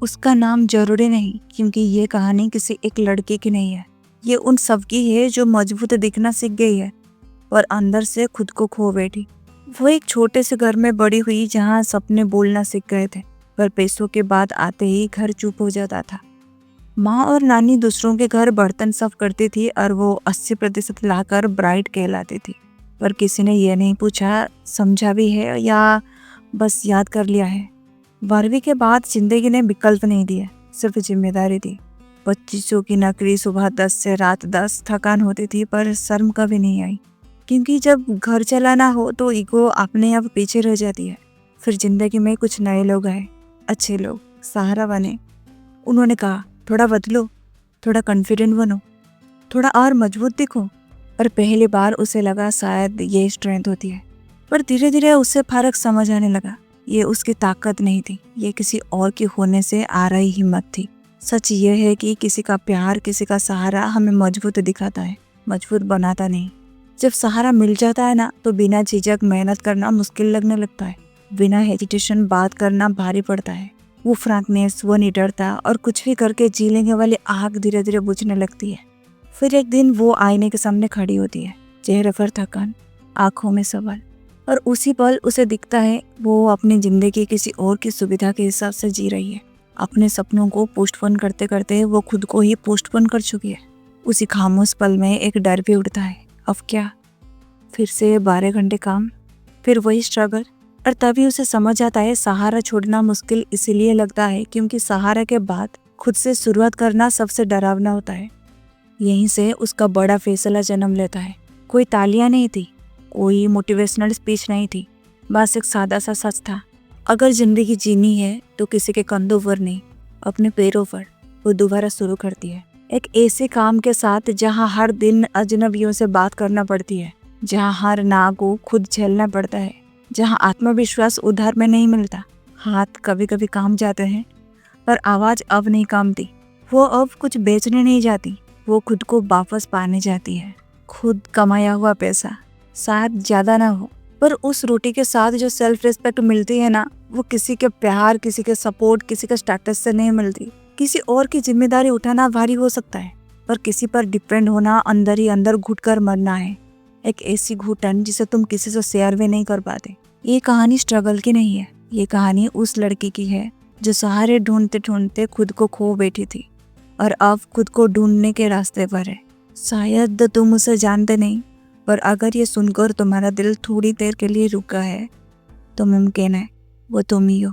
उसका नाम जरूरी नहीं, क्योंकि ये कहानी किसी एक लड़के की नहीं है। ये उन सब की है जो मजबूत दिखना सीख गई है और अंदर से खुद को खो बैठी। वो एक छोटे से घर में बड़ी हुई जहाँ सपने बोलना सीख गए थे, पर पैसों के बाद आते ही घर चुप हो जाता था। माँ और नानी दूसरों के घर बर्तन साफ करती थी और वो 80% लाकर ब्राइड कहलाती थी। पर किसी ने यह नहीं पूछा समझा भी है या बस याद कर लिया है। 12वीं के बाद जिंदगी ने विकल्प नहीं दिया, सिर्फ जिम्मेदारी दी। 25 की नौकरी, सुबह 10 से रात 10, थकान होती थी पर शर्म कभी नहीं आई, क्योंकि जब घर चलाना हो तो ईगो अपने आप पीछे रह जाती है। फिर जिंदगी में कुछ नए लोग आए, अच्छे लोग, सहारा बने। उन्होंने कहा, थोड़ा बदलो, थोड़ा कॉन्फिडेंट बनो, थोड़ा और मजबूत दिखो। और पहली बार उसे लगा शायद ये स्ट्रेंथ होती है। पर धीरे धीरे उसे फर्क समझ आने लगा। ये उसकी ताकत नहीं थी, ये किसी और की होने से आ रही हिम्मत थी। सच ये है कि किसी का प्यार, किसी का सहारा हमें मजबूत दिखाता है, मजबूत बनाता नहीं। जब सहारा मिल जाता है ना, तो बिना झिझक मेहनत करना मुश्किल लगने लगता है। बिना हेजिटेशन बात करना भारी पड़ता है। वो फ्रैंकनेस, वो निडरता और कुछ भी करके जी लेने वाली आग धीरे धीरे बुझने लगती है। फिर एक दिन वो आईने के सामने खड़ी होती है, चेहरे पर थकान, आंखों में सवाल, और उसी पल उसे दिखता है वो अपनी जिंदगी किसी और की सुविधा के हिसाब से जी रही है। अपने सपनों को पोस्टपोन करते करते वो खुद को ही पोस्टपोन कर चुकी है। उसी खामोश पल में एक डर भी उठता है, अब क्या? फिर से 12 घंटे काम, फिर वही स्ट्रगल। और तभी उसे समझ आता है सहारा छोड़ना मुश्किल इसीलिए लगता है क्योंकि सहारा के बाद खुद से शुरुआत करना सबसे डरावना होता है। यहीं से उसका बड़ा फैसला जन्म लेता है। कोई तालियां नहीं थी, कोई मोटिवेशनल स्पीच नहीं थी, बस एक सादा सा सच था। अगर जिंदगी जीनी है तो किसी के कंधों पर नहीं, अपने पैरों पर। वो दोबारा शुरू करती है एक ऐसे काम के साथ जहां हर दिन अजनबियों से बात करना पड़ती है, जहां हर ना को खुद झेलना पड़ता है, जहां आत्मविश्वास उधार में नहीं मिलता। हाथ कभी कभी काम जाते हैं, पर आवाज अब नहीं कामती। वो अब कुछ बेचने नहीं जाती, वो खुद को वापस पाने जाती है। खुद कमाया हुआ पैसा शायद ज्यादा ना हो, पर उस रोटी के साथ जो सेल्फ रिस्पेक्ट मिलती है ना, वो किसी के प्यार, किसी के सपोर्ट, किसी के स्टेटस से नहीं मिलती। किसी और की जिम्मेदारी उठाना भारी हो सकता है, पर किसी पर डिपेंड होना अंदर ही अंदर घुट कर मरना है। एक ऐसी घुटन जिसे तुम किसी से शेयर भी नहीं कर पाते। ये कहानी स्ट्रगल की नहीं है, ये कहानी उस लड़की की है जो सहारे ढूंढते ढूंढते खुद को खो बैठी थी और अब खुद को ढूंढने के रास्ते पर है। शायद तुम उसे जानते नहीं, पर अगर ये सुनकर तुम्हारा दिल थोड़ी देर के लिए रुका है, तो मुमकिन है वो तुम ही हो।